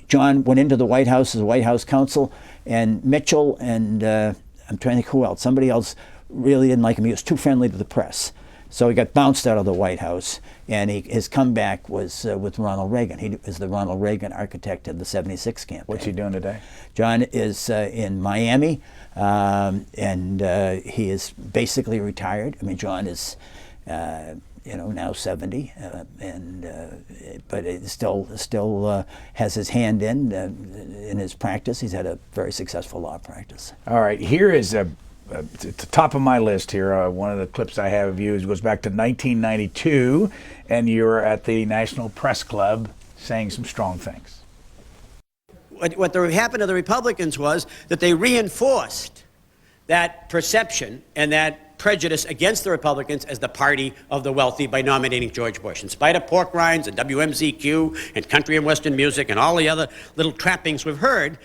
John went into the White House as a White House counsel, and Mitchell and I'm trying to think who else. Somebody else really didn't like him. He was too friendly to the press. So he got bounced out of the White House, and his comeback was with Ronald Reagan. He was the Ronald Reagan architect of the '76 campaign. What's he doing today? John is in Miami, and he is basically retired. I mean, John is, now 70, but it still has his hand in his practice. He's had a very successful law practice. All right, here is at the top of my list here. One of the clips I have of you goes back to 1992, and you're at the National Press Club saying some strong things. What happened to the Republicans was that they reinforced that perception and that prejudice against the Republicans as the party of the wealthy by nominating George Bush. In spite of pork rinds and WMZQ and country and western music and all the other little trappings we've heard,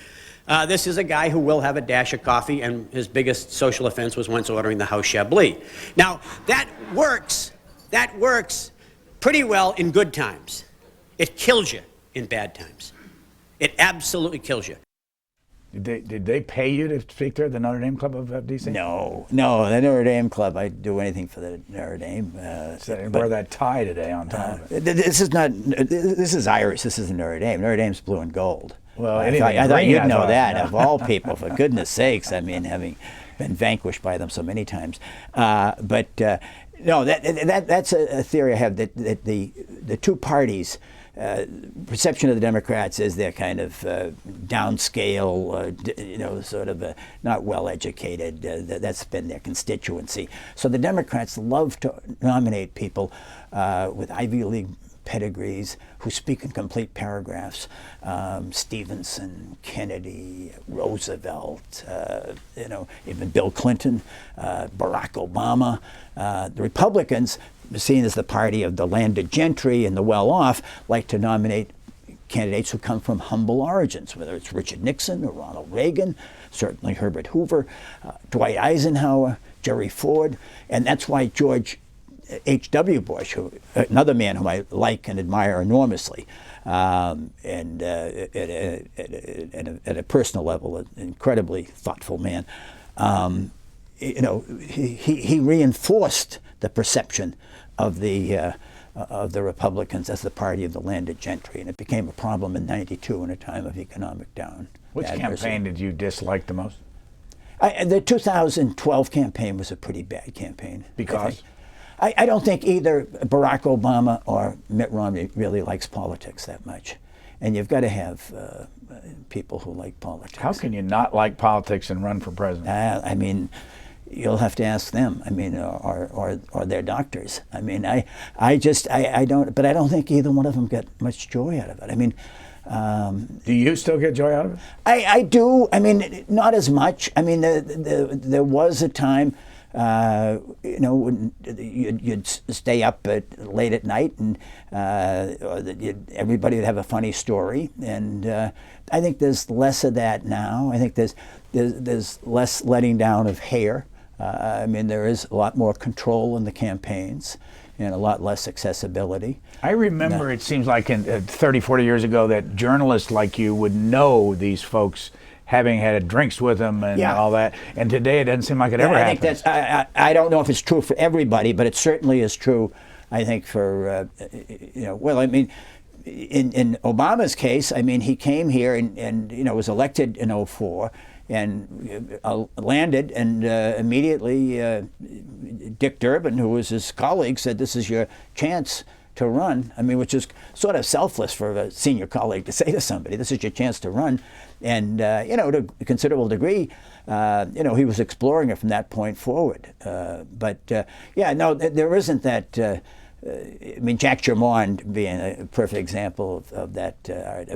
this is a guy who will have a dash of coffee, and his biggest social offense was once ordering the house Chablis. Now, that works pretty well in good times. It kills you in bad times. It absolutely kills you. Did they pay you to speak there at the Notre Dame Club of D.C.? No, the Notre Dame Club. I'd do anything for the Notre Dame. Wear that tie today on top of it. This is Irish. This isn't Notre Dame. Notre Dame's blue and gold. Well, I thought you'd know that, of all people, for goodness sakes. I mean, having been vanquished by them so many times. No, that's a theory I have, that the two parties, perception of the Democrats is they're kind of downscale, sort of not well educated. That's been their constituency. So the Democrats love to nominate people with Ivy League pedigrees who speak in complete paragraphs. Stevenson, Kennedy, Roosevelt, even Bill Clinton, Barack Obama. The Republicans, seen as the party of the landed gentry and the well-off, like to nominate candidates who come from humble origins, whether it's Richard Nixon or Ronald Reagan, certainly Herbert Hoover, Dwight Eisenhower, Jerry Ford, and that's why George H.W. Bush, another man whom I like and admire enormously, and at a personal level, an incredibly thoughtful man, he reinforced the perception of the Republicans as the party of the landed gentry, and it became a problem in '92 in a time of economic down. Which campaign did you dislike the most? The 2012 campaign was a pretty bad campaign. Because? I don't think either Barack Obama or Mitt Romney really likes politics that much. And you've got to have people who like politics. How can you not like politics and run for president? I mean, you'll have to ask them. I mean, or their doctors. I mean, I don't, but I don't think either one of them get much joy out of it. I mean, do you still get joy out of it? I do. I mean, not as much. I mean, there was a time, when you'd stay up late at night, and everybody would have a funny story. And I think there's less of that now. I think there's less letting down of hair. I mean, there is a lot more control in the campaigns and a lot less accessibility. I remember it seems like 30, 40 years ago that journalists like you would know these folks having had drinks with them and all that. And today it doesn't seem like it ever happens. I think that's, I don't know if it's true for everybody, but it certainly is true, I think, for, well, I mean, in Obama's case, I mean, he came here and was elected in '04 and landed, and immediately Dick Durbin, who was his colleague, said, "This is your chance to run. I mean, which is sort of selfless for a senior colleague to say to somebody, this is your chance to run. And, to a considerable degree, he was exploring it from that point forward. There isn't that. Jack Germond being a perfect example of that.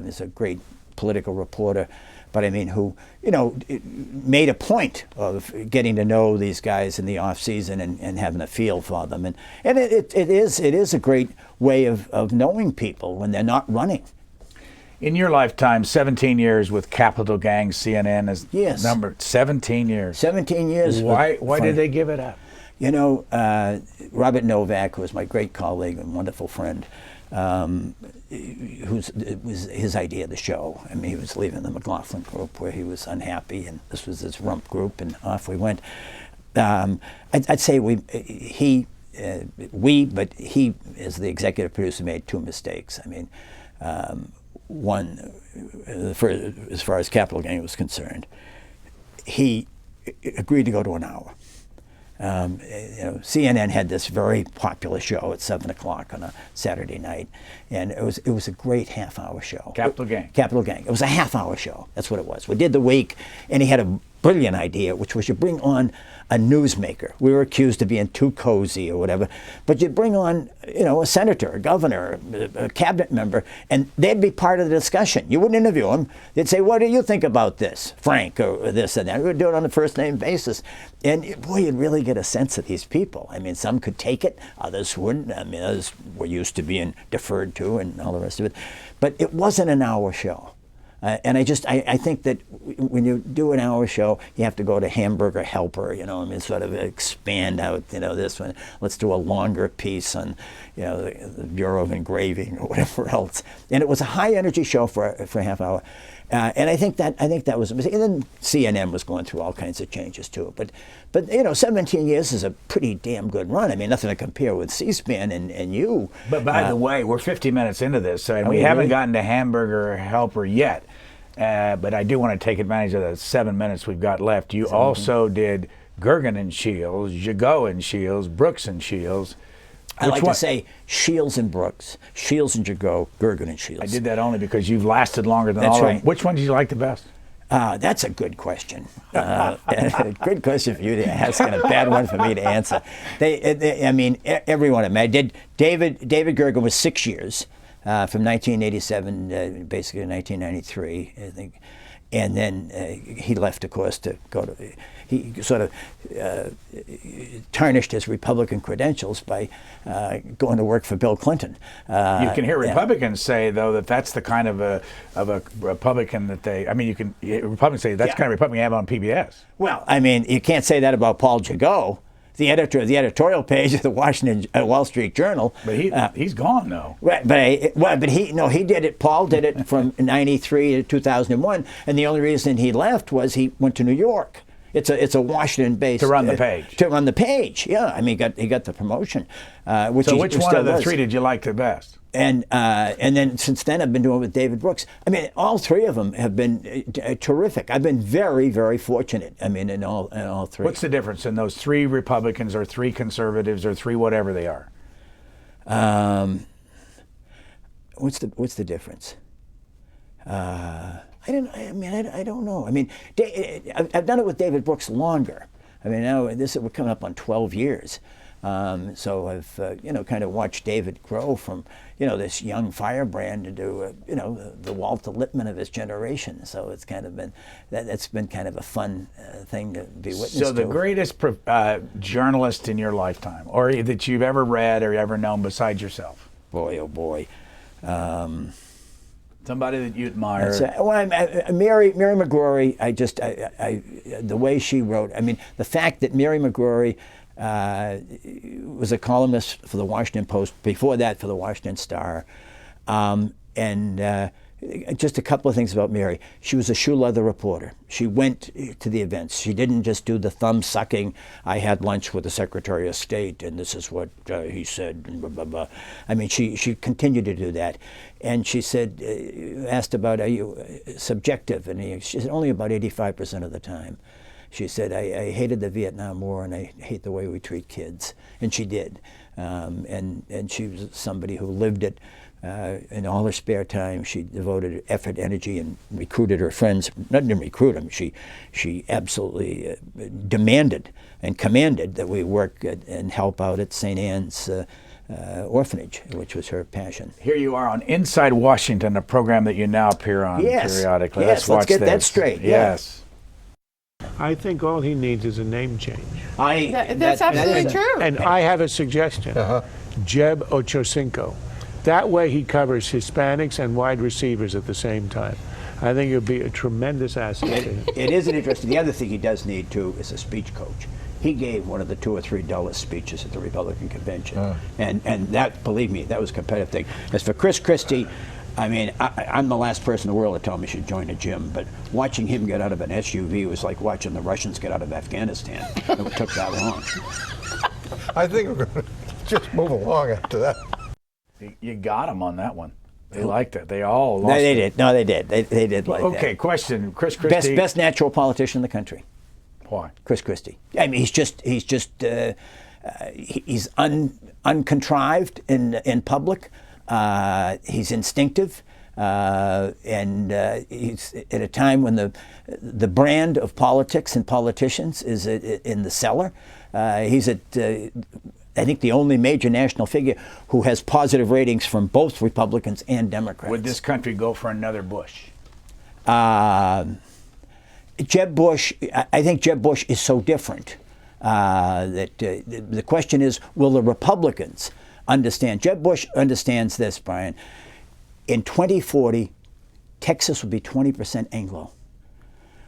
He's a great political reporter, but who made a point of getting to know these guys in the off season and having a feel for them, and it is a great way of knowing people when they're not running. In your lifetime, 17 years with Capital Gang, CNN is numbered 17 years. 17 years. Why did they give it up? Robert Novak, who was my great colleague and wonderful friend, it was his idea of the show. He was leaving the McLaughlin group where he was unhappy, and this was his rump group, and off we went. I'd say he, as the executive producer, made two mistakes. One, as far as Capital Gang was concerned, he agreed to go to an hour. CNN had this very popular show at 7 o'clock on a Saturday night, and it was a great half-hour show. Capital Gang. Capital Gang. It was a half-hour show. That's what it was. We did the week, and he had a brilliant idea, which was you bring on a newsmaker. We were accused of being too cozy or whatever, but you bring on, a senator, a governor, a cabinet member, and they'd be part of the discussion. You wouldn't interview them. They'd say, "What do you think about this, Frank?" or this and that. We would do it on a first-name basis, and boy, you'd really get a sense of these people. Some could take it, others wouldn't. Others were used to being deferred to, and all the rest of it. But it wasn't an hour show. And I think that when you do an hour show, you have to go to Hamburger Helper, sort of expand out, this one. Let's do a longer piece on, the Bureau of Engraving or whatever else. And it was a high energy show for a half hour. And I think that was a mistake. And then CNN was going through all kinds of changes too. But 17 years is a pretty damn good run. Nothing to compare with C-SPAN and you. But by the way, we're 50 minutes into this, and we haven't gotten to Hamburger Helper yet. But I do want to take advantage of the 7 minutes we've got left. You also did Gergen and Shields, Jagot and Shields, Brooks and Shields. I like to say Shields and Brooks, Shields and Jagot, Gergen and Shields. I did that only because you've lasted longer than all of them. Which one did you like the best? That's a good question. Good question for you to ask, and a bad one for me to answer. Every one of them. I did. David Gergen was 6 years. From 1987 basically to 1993, I think. And then he left, of course, to go to, he sort of tarnished his Republican credentials by going to work for Bill Clinton. You can hear Republicans say, though, that that's the kind of a Republican that they, Republicans say that's the kind of Republican you have on PBS. Well, you can't say that about Paul Jagot, the editor of the editorial page of the Wall Street Journal. But he's gone, though. Right, but he did it. Paul did it from '93 to 2001, and the only reason he left was he went to New York. It's a Washington-based to run the page. To run the page, yeah. He got the promotion. Which one of the three did you like the best? And then since then I've been doing it with David Brooks. All three of them have been terrific. I've been very, very fortunate. In all three. What's the difference in those three Republicans or three conservatives or three whatever they are? What's the difference? I don't know. I've done it with David Brooks longer. Now we're coming up on 12 years. So I've kind of watched David grow from this young firebrand into the Walter Lippmann of his generation. So it's kind of been that's been kind of a fun thing to be witness to. So the greatest journalist in your lifetime, or that you've ever read or ever known besides yourself? Boy, oh boy. Somebody that you admire. Mary McGrory. The way she wrote. The fact that Mary McGrory was a columnist for the Washington Post, before that for the Washington Star. Just a couple of things about Mary. She was a shoe leather reporter. She went to the events. She didn't just do the thumb sucking, I had lunch with the Secretary of State and this is what he said, and blah, blah, blah. She continued to do that. And she said, asked about, are you subjective? And she said, only about 85% of the time. She said, I hated the Vietnam War and I hate the way we treat kids. And she did. And she was somebody who lived it in all her spare time. She devoted effort, energy, and recruited her friends. Not didn't recruit them. She absolutely demanded and commanded that we work and help out at St. Anne's orphanage, which was her passion. Here you are on Inside Washington, a program that you now appear on periodically. Yes, let's get that straight. Yes. I think all he needs is a name change. That's absolutely true. And I have a suggestion. Jeb Ochocinco. That way he covers Hispanics and wide receivers at the same time. I think it would be a tremendous asset to him. It is an interesting. The other thing he does need, too, is a speech coach. He gave one of the 2 or 3 dullest speeches at the Republican convention. And that, believe me, that was a competitive thing. As for Chris Christie, I mean, I'm the last person in the world to tell him he should join a gym, but watching him get out of an SUV was like watching the Russians get out of Afghanistan. It took that long. I think we're going to just move along after that. You got him on that one. They liked it. They all lost They it. did. No, they did. They did like that. Okay, question. Chris Christie. Best natural politician in the country. Why? Chris Christie. I mean, he's uncontrived in public. He's instinctive, and he's at a time when the brand of politics and politicians is in the cellar. He's at I think the only major national figure who has positive ratings from both Republicans and Democrats. Would this country go for another Bush? Jeb Bush, I think Jeb Bush is so different that the question is, will the Republicans understand? Jeb Bush understands this, Brian. In 2040, Texas will be 20% Anglo.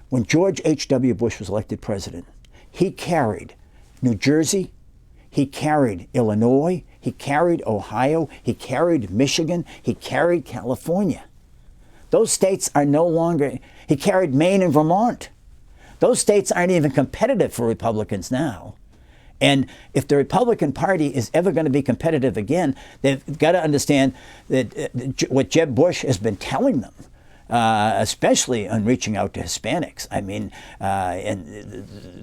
When George H.W. Bush was elected president, he carried New Jersey, he carried Illinois, he carried Ohio, he carried Michigan, he carried California. Those states are no longer, he carried Maine and Vermont. Those states aren't even competitive for Republicans now. And if the Republican Party is ever going to be competitive again, they've got to understand that what Jeb Bush has been telling them, especially on reaching out to Hispanics. I mean, and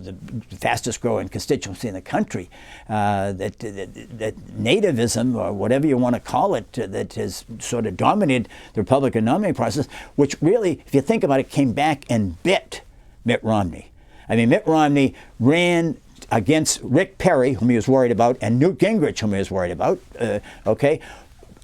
the fastest growing constituency in the country, that nativism, or whatever you want to call it, that has sort of dominated the Republican nominating process, which really, if you think about it, came back and bit Mitt Romney. I mean, Mitt Romney ran against Rick Perry, whom he was worried about, and Newt Gingrich, whom he was worried about,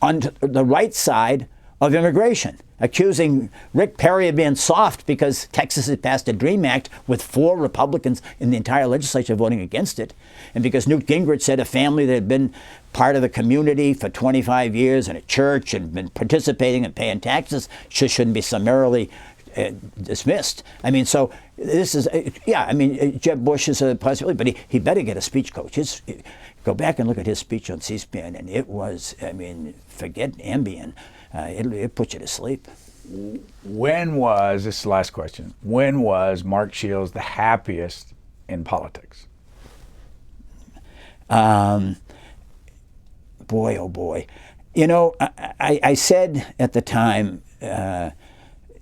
on the right side of immigration, accusing Rick Perry of being soft because Texas had passed a DREAM Act with 4 Republicans in the entire legislature voting against it, and because Newt Gingrich said a family that had been part of the community for 25 years in a church and been participating and paying taxes shouldn't be summarily dismissed. I mean, so this is, I mean, Jeb Bush is a possibility, but he better get a speech coach. Go back and look at his speech on C-SPAN, and it was, I mean, forget Ambien. It puts you to sleep. This is the last question, when was Mark Shields the happiest in politics? Boy, oh boy. You know, I said at the time,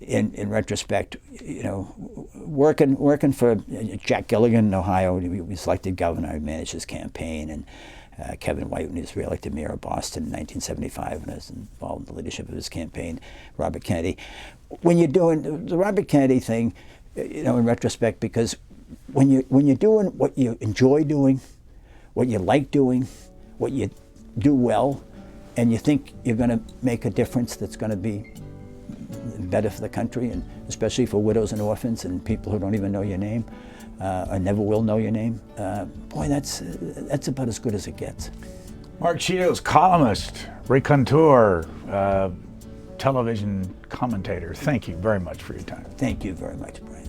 in retrospect, you know, working for Jack Gilligan in Ohio, he was elected governor. I managed his campaign, and Kevin White, when he was reelected mayor of Boston in 1975, and I was involved in the leadership of his campaign. Robert Kennedy. When you're doing the Robert Kennedy thing, you know, in retrospect, because when you're doing what you enjoy doing, what you like doing, what you do well, and you think you're going to make a difference that's going to be better for the country, and especially for widows and orphans and people who don't even know your name, or never will know your name, boy, that's about as good as it gets. Mark Shields, columnist, raconteur, television commentator. Thank you very much for your time. Thank you very much, Brian.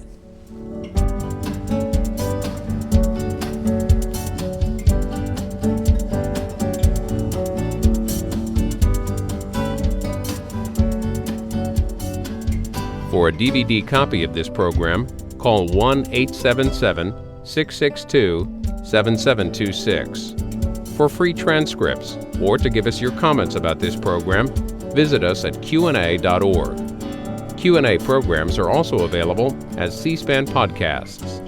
For a DVD copy of this program, call 1-877-662-7726. For free transcripts or to give us your comments about this program, visit us at Q&A.org. Q&A programs are also available as C-SPAN podcasts.